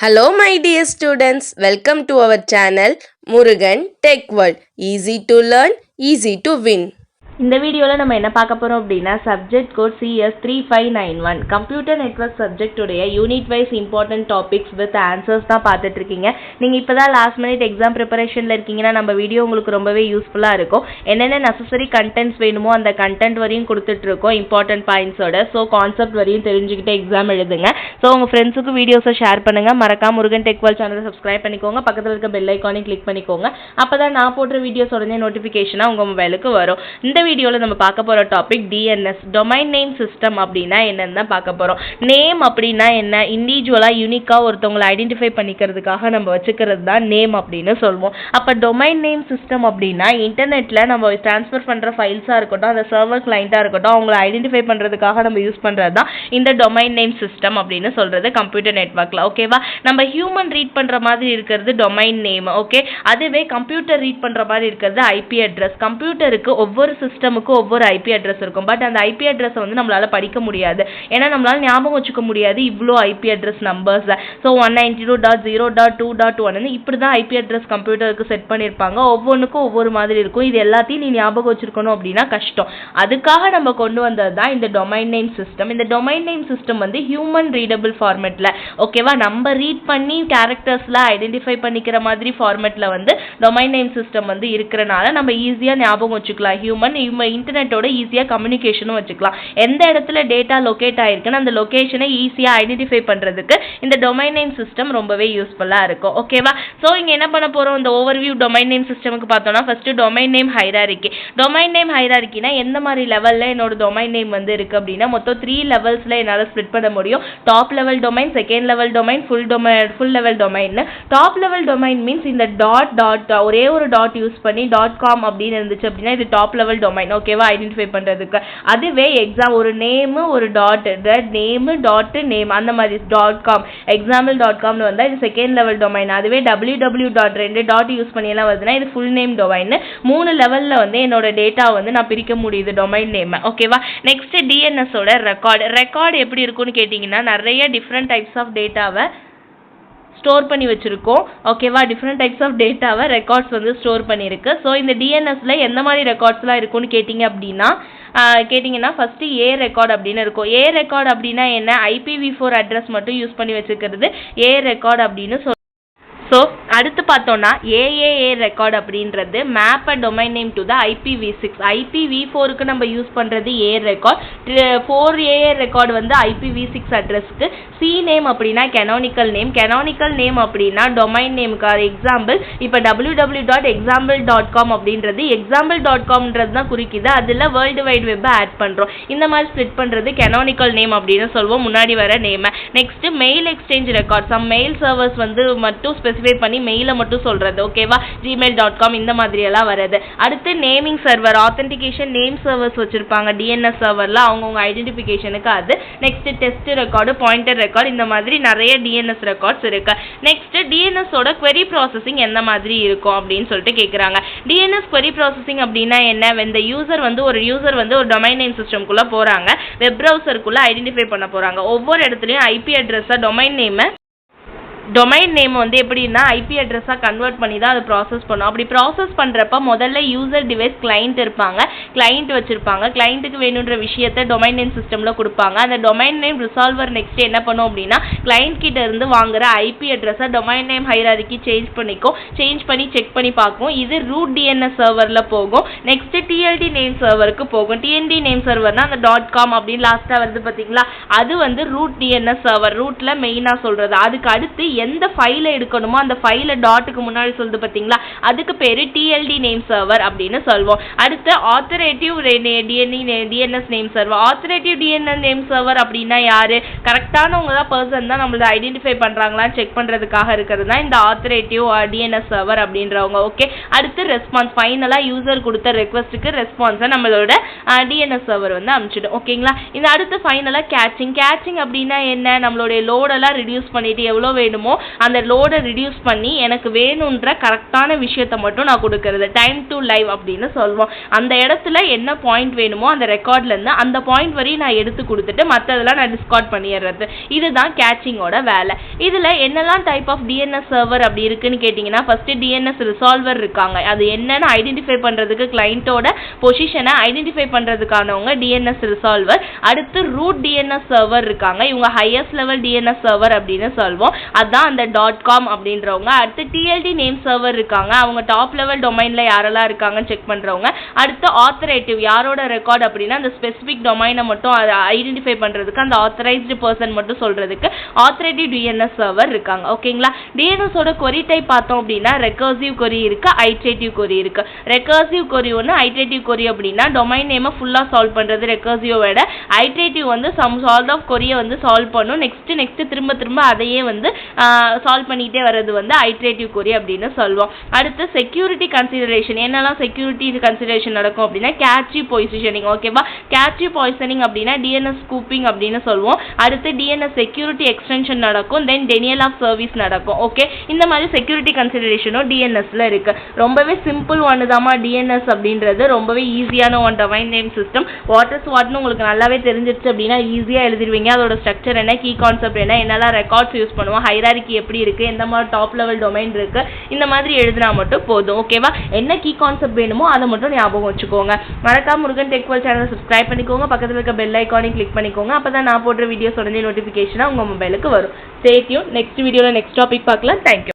Hello my dear students, welcome to our channel Murugan Tech World. Easy to learn, easy to win. இந்த வீடியோவில் நம்ம என்ன பார்க்க போகிறோம் அப்படின்னா subject code CS3591 computer network சப்ஜெக்டுடைய unit wise important topics with answers தான் பார்த்துட்டு இருக்கீங்க. நீங்கள் இப்போ தான் லாஸ்ட் மினிட் எக்ஸாம் ப்ரிப்பரேஷனில் இருக்கீங்கன்னா நம்ம வீடியோ உங்களுக்கு ரொம்பவே யூஸ்ஃபுல்லாக இருக்கும். என்னென்ன நெசசரி கண்டென்ட்ஸ் வேணுமோ அந்த கண்டென்ட் வரையும் கொடுத்துட்ருக்கோம் இம்பார்ட்டன்ட் பாயிண்ட்ஸோட. ஸோ கான்செப்ட் வரையும் தெரிஞ்சுக்கிட்டு எக்ஸாம் எழுதுங்க. ஸோ உங்கள் ஃப்ரெண்ட்ஸுக்கு வீடியோஸை ஷேர் பண்ணுங்கள். மறக்காம முருகன் டெக் வேர்ல்ட் சேனலை சப்ஸ்கிரைப் பண்ணிக்கோங்க. பக்கத்தில் இருக்க பெல் ஐக்கானையும் கிளிக் பண்ணிக்கோங்க. அப்போ தான் நான் போடுற வீடியோஸ் உடனே நோட்டிஃபிகேஷனாக உங்கள் மொபைலுக்கு வரும். இந்த வீடியோவில் நம்ம பார்க்க போகிற topic DNS domain name system அப்படின்னா என்னன்னு தான் பார்க்க போகிறோம். நேம் அப்படின்னா என்ன, இண்டிவிஜுவலாக யூனிக்காக ஒருத்தவங்களை ஐடென்டிஃபை பண்ணிக்கிறதுக்காக நம்ம வச்சுக்கிறது தான் நேம் அப்படின்னு சொல்லுவோம். அப்போ டொமைன் நேம் சிஸ்டம் அப்படின்னா இன்டர்நெட்டில் நம்ம ட்ரான்ஸ்ஃபர் பண்ணுற ஃபைல்ஸாக இருக்கட்டும், அந்த சர்வர் கிளைண்ட்டாக இருக்கட்டும், அவங்களை ஐடென்டிஃபை பண்ணுறதுக்காக நம்ம யூஸ் பண்ணுறது தான் இந்த டொமைன் நேம் சிஸ்டம் அப்படின்னு சொல்கிறது கம்ப்யூட்டர் நெட்வொர்க்கில். ஓகேவா, நம்ம ஹியூமன் ரீட் பண்ணுற மாதிரி இருக்கிறது டொமைன் நேம். ஓகே, அதுவே கம்ப்யூட்டர் ரீட் பண்ணுற மாதிரி இருக்கிறது IP அட்ரஸ். கம்ப்யூட்டருக்கு ஒவ்வொரு சிஸ்டமுக்கும் ஒவ்வொரு IP அட்ரஸ் இருக்கும். பட் அந்த IP அட்ரஸை வந்து நம்மளால படிக்க முடியாது. ஏன்னா நம்மளால ஞாபகம் வச்சுக்க முடியாது இவ்வளோ IP அட்ரஸ் நம்பர்ஸ். ஸோ 192.0.2.1 இப்படி தான் IP அட்ரஸ் கம்ப்யூட்டருக்கு செட் பண்ணியிருப்பாங்க. ஒவ்வொன்றுக்கும் ஒவ்வொரு மாதிரி இருக்கும். இது எல்லாத்தையும் நீ ஞாபகம் வச்சிருக்கணும் அப்படின்னா கஷ்டம். அதுக்காக நம்ம கொண்டு வந்தது தான் இந்த டொமைன் நேம் சிஸ்டம். இந்த டொமைன் நேம் சிஸ்டம் வந்து ஹியூமன் ரீடபிள் ஃபார்மேட்டில், ஓகேவா, நம்ம ரீட் பண்ணி கேரக்டர்ஸில் ஐடென்டிஃபை பண்ணிக்கிற மாதிரி ஃபார்மேட்டில் வந்து டொமைன் நேம் சிஸ்டம் வந்து இருக்கிறனால நம்ம ஈஸியாக ஞாபகம் வச்சுக்கலாம். ஹியூமன் இன்டர்நெட்டோட ஈஸியாக கம்யூனிகேஷனும் வச்சுக்கலாம். எந்த இடத்துல டேட்டா லொக்கேட் ஆகிருக்குன்னு அந்த லொக்கேஷனை ஈஸியாக ஐடென்டிஃபை பண்ணுறதுக்கு இந்த டொமைன் நேம் சிஸ்டம் ரொம்பவே யூஸ்ஃபுல்லாக இருக்கும். ஓகேவா, ஸோ இங்கே என்ன பண்ண போகிறோம், இந்த ஓவர்வியூ டொமைன் நேம் சிஸ்டமுக்கு பார்த்தோம்னா first domain name hierarchy. Domain name ஹைரார்கினா எந்த மாதிரி லெவலில் என்னோட டொமைன் நேம் வந்து இருக்குது அப்படின்னா மொத்தம் 3 லெவல்ஸில் என்னால் ஸ்ப்ளிட் பண்ண முடியும். Top level domain, second level domain, full level domain. Top level domain means இந்த ஒரே ஒரு டாட் யூஸ் பண்ணி .com அப்படின்னு இருந்துச்சு அப்படின்னா இது டாப் லெவல் டொமைன். ஓகேவா, ஐடென்டிஃபை பண்ணுறதுக்கு. அதுவே எக்ஸாம் ஒரு நேமு ஒரு டாட் நேமு டாட் நேம் அந்த மாதிரி .com example.comனு வந்தால் இது செகண்ட் லெவல் டொமைன். அதுவே www ரெண்டு டாட் யூஸ் பண்ணி எல்லாம் வருதுன்னா இது ஃபுல் நேம் டொமைன். 3 லெவலில் வந்து என்னோட டேட்டா வந்து நான் பிரிக்க முடியுது டொமைன் நேம். ஓகேவா, நெக்ஸ்ட் DNS ஓட ரெக்கார்டு எப்படி இருக்குன்னு கேட்டிங்கன்னா நிறைய டிஃப்ரெண்ட் டைப்ஸ் ஆஃப் டேட்டாவை ஸ்டோர் பண்ணி வச்சுருக்கோம். ஓகேவா, டிஃப்ரெண்ட் டைப்ஸ் ஆஃப் டேட்டாவை ரெக்கார்ட்ஸ் வந்து ஸ்டோர் பண்ணியிருக்கு. ஸோ இந்த DNSல எந்த மாதிரி ரெக்கார்ட்ஸ்லாம் இருக்குன்னு கேட்டிங்கன்னா ஃபஸ்ட்டு A ரெக்கார்டு அப்படின்னு இருக்கும். A ரெக்கார்டு அப்படின்னா என்ன, IPv4 அட்ரஸ் மட்டும் யூஸ் பண்ணி வச்சுக்கிறது A ரெக்கார்டு அப்படின்னு ஸோ அடுத்து பார்த்தோன்னா AAA ரெக்கார்டு அப்படின்றது map a domain name to the IPv6. IPv4க்கு நம்ம யூஸ் பண்ணுறது A ரெக்கார்ட். 4AA ரெக்கார்டு வந்து IPv6 அட்ரஸ்க்கு. C நேம் அப்படின்னா கெனானிக்கல் நேம் அப்படின்னா டொமைன் நேமுக்கு. எக்ஸாம்பிள் இப்போ www.example.com அப்படின்றது example.comன்றது தான் குறிக்குது. அதில் வேர்ல்டு வைட் வெப்பை ஆட் பண்ணுறோம். இந்த மாதிரி ஸ்ப்ளிட் பண்ணுறது கெனானிக்கல் நேம் அப்படின்னு சொல்லுவோம், முன்னாடி வர நேமை. Next mail exchange record. Some mail servers வந்து மட்டும் ஸ்பெசிஃபை பண்ணி மெயிலை மட்டும் சொல்கிறது. ஓகேவா, gmail.com இந்த மாதிரி எல்லாம் வருது. அடுத்து naming server, authentication name servers வச்சுருப்பாங்க DNS சர்வரில் அவங்கவுங்க ஐடென்டிஃபிகேஷனுக்கு. அது next test record, pointer record, இந்த மாதிரி நிறைய DNS ரெக்கார்ட்ஸ் இருக்கு. நெக்ஸ்ட் DNSோட query ப்ராசஸிங் எந்த மாதிரி இருக்கும் அப்படின்னு சொல்லிட்டு கேட்குறாங்க. DNS query ப்ராசஸிங் அப்படின்னா என்ன, இந்த யூசர் வந்து ஒரு டொமைன் நேம் சிஸ்டம்குள்ளே போகிறாங்க, வெப் ப்ரௌசருக்குள்ளே ஐடென்டிஃபை பண்ண போகிறாங்க. ஒவ்வொரு இடத்துலையும் IP அட்ரஸாக டொமைன் நேம் வந்து எப்படின்னா IP அட்ரஸாக கன்வெர்ட் பண்ணி தான் அதை ப்ராசஸ் பண்ணும். அப்படி ப்ராசஸ் பண்ணுறப்ப முதல்ல யூசர் டிவைஸ் கிளைண்ட் இருப்பாங்க, கிளைண்ட் வச்சுருப்பாங்க. கிளைண்ட்டுக்கு வேணுன்ற விஷயத்தை டொமைன் நேம் சிஸ்டமில் கொடுப்பாங்க. அந்த டொமைன் நேம் ரிசால்வர் நெக்ஸ்ட் என்ன பண்ணும் அப்படின்னா கிளைண்ட் கிட்ட இருந்து வாங்குற IP அட்ரஸை டொமைன் நேம் ஹைரார்கி சேஞ்ச் பண்ணி செக் பண்ணி பார்க்கும். இது ரூட் DNS சர்வரில் போகும். நெக்ஸ்ட் TLD நேம் சர்வருக்கு போகும். TLD நேம் சர்வர்னா அந்த .com அப்படின்னு லாஸ்ட்டாக வருது பார்த்தீங்களா, அது வந்து ரூட் DNS சர்வர், ரூட்டில் மெயினாக சொல்கிறது. அதுக்கு அடுத்து எந்த ஃபைலை எடுக்கணுமோ அந்த ஃபைலை டாட்டுக்கு முன்னாடி சொல்லுது பார்த்தீங்களா, அதுக்கு பேர் TLD நேம் சர்வர் அப்படின்னு சொல்லுவோம். அடுத்து ஆத்தரேட்டிவ் DNS name server. ஆத்தரேட்டிவ் DNS name server அப்படின்னா யாரு, கரெக்டானவங்க தான் பர்சன் தான் நம்மளை ஐடென்டிஃபை பண்ணுறாங்களான்னு செக் பண்ணுறதுக்காக இருக்கிறது தான் இந்த ஆத்தரேட்டிவ் DNS சர்வர் அப்படின்றவங்க. ஓகே, அடுத்து ரெஸ்பான்ஸ், ஃபைனலாக யூசர் கொடுத்த ரெக்வஸ்ட்டுக்கு ரெஸ்பான்ஸை நம்மளோட DNS சர்வர் வந்து அனுப்பிச்சிடும். ஓகேங்களா, இந்த அடுத்து ஃபைனலாக கேட்சிங் அப்படின்னா என்ன, நம்மளுடைய லோடெல்லாம் ரிடியூஸ் பண்ணிட்டு எவ்வளோ வேணுமோ வேணுமோ அந்த லோடை ரிடியூஸ் பண்ணி எனக்கு வேணுன்ற கரெக்டான விஷயத்தை மட்டும் நான் கொடுக்கறது. டைம் டு லைவ் அப்படின்னு சொல்லுவோம். அந்த இடத்துல என்ன பாயிண்ட் வேணுமோ அந்த ரெக்கார்ட்லேருந்து அந்த பாயிண்ட் வரையும் நான் எடுத்து கொடுத்துட்டு மற்றதெல்லாம் நான் டிஸ்கார்ட் பண்ணிடுறது. இதுதான் கேட்சிங்கோட வேலை. இதில் என்னெல்லாம் டைப் ஆஃப் டிஎன்எஸ் சர்வர் அப்படி இருக்குன்னு கேட்டிங்கன்னா, ஃபஸ்ட்டு டிஎன்எஸ் ரிசால்வர் இருக்காங்க. அது என்னன்னு ஐடென்டிஃபை பண்ணுறதுக்கு கிளைண்ட்டோட பொசிஷனை ஐடென்டிஃபை பண்ணுறதுக்கானவங்க டிஎன்எஸ் ரிசால்வர். அடுத்து ரூட் டிஎன்எஸ் சர்வர் இருக்காங்க. இவங்க ஹையஸ்ட் லெவல் டிஎன்எஸ் சர்வர் அப்படின்னு சொல்வோம். அதுதான் அந்த .com அப்படின்றவங்க. அடுத்து டிஎல்டி நேம் சர்வர் இருக்காங்க. அவங்க டாப் லெவல் டொமைனில் யாரெல்லாம் இருக்காங்கன்னு செக் பண்ணுறவங்க. அடுத்து ஆத்தரேட்டிவ், யாரோட ரெக்கார்ட் அப்படின்னா அந்த ஸ்பெசிஃபிக் டொமைனை மட்டும் அதை ஐடென்டிஃபை பண்ணுறதுக்கு அந்த ஆத்தரைஸ்டு பர்சன் மட்டும் சொல்கிறதுக்கு ஆத்தரேட்டிவ் டிஎன்எஸ் சர்வர் இருக்காங்க. ஓகேங்களா? டிஎன்எஸோட கொரி டைப் பார்த்தோம் அப்படின்னா ரெக்கர்சிவ் கொரி இருக்குது, ஐட்ரேட்டிவ் கொரி இருக்குது. ரெக்கர்சிவ் கொரி ஒன்று, ஐட்ரேட்டிவ் கொரி அப்படின்னா டொமைன் நேமை ஃபுல்லாக சால்வ் பண்ணுறது ரெக்கர்சிவ் விட. ஐட்ரேட்டிவ் வந்து சம் சால்வ் ஆஃப் கொரியை வந்து சால்வ் பண்ணும். நெக்ஸ்ட்டு திரும்ப அதையே வந்து சால்வ் பண்ணிகிட்டே வர்றது வந்து ஐட்ரேட்டிவ் கொரி அப்படின்னு சொல்லுவோம். அடுத்து செக்யூரிட்டி கன்சிடரேஷன். என்னெல்லாம் செக்யூரிட்டி கன்சிடரேஷன் நடக்கும் அப்படின்னா கேட்சி பொசிஷனிங். ஓகேவா? கேட்சி பொசிஷனிங் அப்படின்னா டிஎன்எஸ் ஸ்கூப்பிங் அப்படின்னு சொல்லுவோம். அடுத்து டிஎன்எஸ் செக்யூரிட்டி எக்ஸ்டென்ஷன் நடக்கும். தென் டெனியல் ஆஃப் சர்வீஸ் நடக்கும். ஓகே, இந்த மாதிரி செக்யூரிட்டி கன்சிடரேஷனும் டிஎன்எஸ்ல இருக்கு. ரொம்பவே சிம்பிள் ஒன்று தாமா டிஎன்எஸ் அப்படின்றது. ரொம்பவே ஈஸியான ஒன் டொமைன் நேம் சிஸ்டம். வாட்னு உங்களுக்கு நல்லாவே தெரிஞ்சிருச்சு அப்படின்னா ஈஸியாக எழுதிடுவீங்க. அதோட ஸ்ட்ரக்சர் என்ன, கீ கான்செப்ட் என்ன, என்னெல்லாம் ரெக்கார்ட்ஸ் யூஸ் பண்ணுவோம், ஹைரார்கி எப்படி இருக்குது, எந்த மாதிரி டாப் லெவல் டொமைன் இருக்குது, இந்த மாதிரி எழுதினா மட்டும் போதும். ஓகேவா? என்ன கீ கான்செப்ட் வேணுமோ அதை மட்டும் ஞாபகம் வச்சுக்கோங்க. மறக்காம முருகன் டெக் வேர்ல்ட் சேனலை சப்ஸ்கிரைப் பண்ணிக்கோங்க. பக்கத்தில் இருக்க பெல் ஐக்கானையும் கிளிக் பண்ணிக்கோங்க. அப்போ தான் நான் போடுற வீடியோஸ் உடனே நோட்டிஃபிகேஷனாக உங்கள் மொபைலுக்கு வரும். Stay tune. நெக்ஸ்ட் வீடியோவில் நெக்ஸ்ட் டாபிக் பார்க்கலாம். தேங்க்யூ.